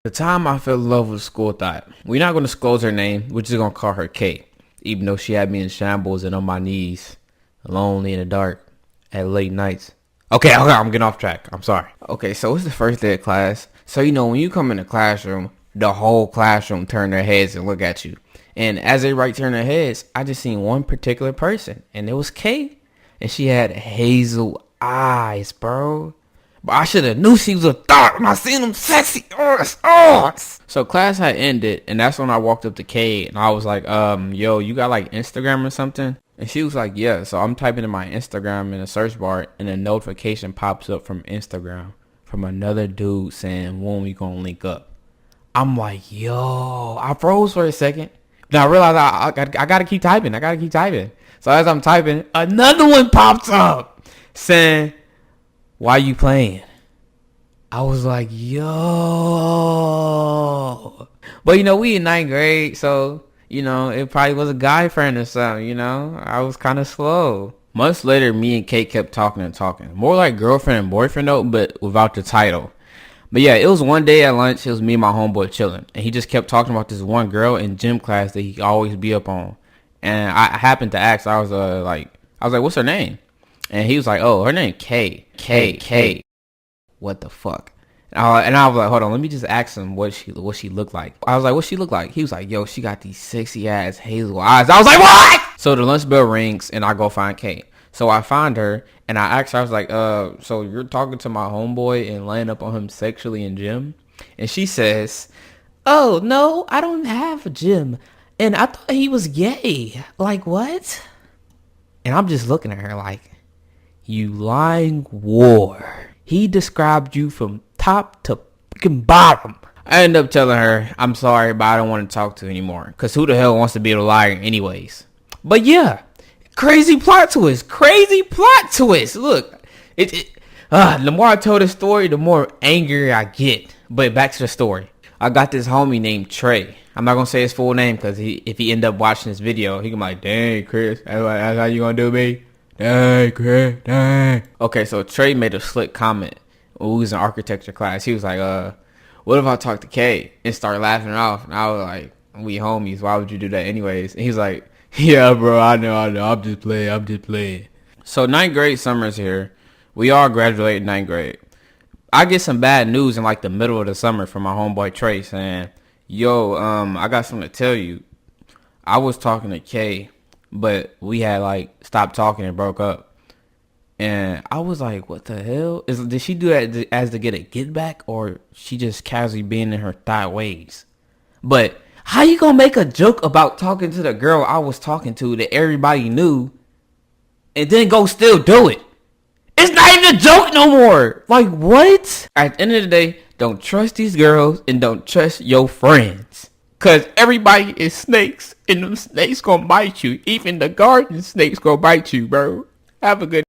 The time I fell in love with school thot. We're not going to disclose her name. We're just going to call her K. Even though she had me in shambles and on my knees, lonely in the dark, at late nights. Okay, I'm getting off track. I'm sorry. Okay, so it's the first day of class. So, when you come in the classroom, the whole classroom turn their heads and look at you. And as they turn their heads, I just seen one particular person. And it was K. And she had hazel eyes, bro. But I should have knew she was a thot when I seen them sexy. So class had ended, and that's when I walked up to Kay, and I was like, yo, you got like Instagram or something? And she was like, yeah. So I'm typing in my Instagram in the search bar, and a notification pops up from Instagram from another dude saying, when we gonna link up? I'm like, yo, I froze for a second. Then I realized I gotta keep typing. So as I'm typing, another one pops up saying, why you playing? I was like, yo. But, we in 9th grade, so, it probably was a guy friend or something, I was kind of slow. Months later, me and Kate kept talking. More like girlfriend and boyfriend, though, but without the title. But yeah, it was one day at lunch. It was me and my homeboy chilling. And he just kept talking about this one girl in gym class that he always be up on. And I happened to ask, I was like, what's her name? And he was like, oh, her name K. What the fuck? And I was like, hold on, let me just ask him what she looked like. I was like, what she look like? He was like, yo, she got these sexy ass hazel eyes. I was like, what? So the lunch bell rings and I go find Kate. So I find her and I asked her, I was like, so you're talking to my homeboy and laying up on him sexually in gym? And she says, oh, no, I don't have a gym. And I thought he was gay. Like, what? And I'm just looking at her like, you lying whore. He described you from top to fucking bottom. I ended up telling her, I'm sorry, but I don't want to talk to you anymore. Because who the hell wants to be a liar anyways? But yeah, crazy plot twist. Look, the more I tell this story, the more angry I get. But back to the story. I got this homie named Trey. I'm not going to say his full name because if he end up watching this video, he can be like, dang, Chris, that's how you going to do me? Dang, Chris, dang. Okay, so Trey made a slick comment when we was in architecture class. He was like, what if I talk to Kay and start laughing it off? And I was like, we homies, why would you do that anyways? And he's like, yeah, bro, I know, I'm just playing. So 9th grade summer's here. We all graduated 9th grade. I get some bad news in like the middle of the summer from my homeboy Trey saying, yo, I got something to tell you. I was talking to Kay, but we had like stopped talking and broke up. And I was like, what the hell? Did she do that as to get a get back, or she just casually being in her thot ways? But how you gonna make a joke about talking to the girl I was talking to that everybody knew and then go still do it? It's not even a joke no more. Like, what? At the end of the day, don't trust these girls and don't trust your friends. Because everybody is snakes, and them snakes gonna bite you. Even the garden snakes gonna bite you, bro. Have a good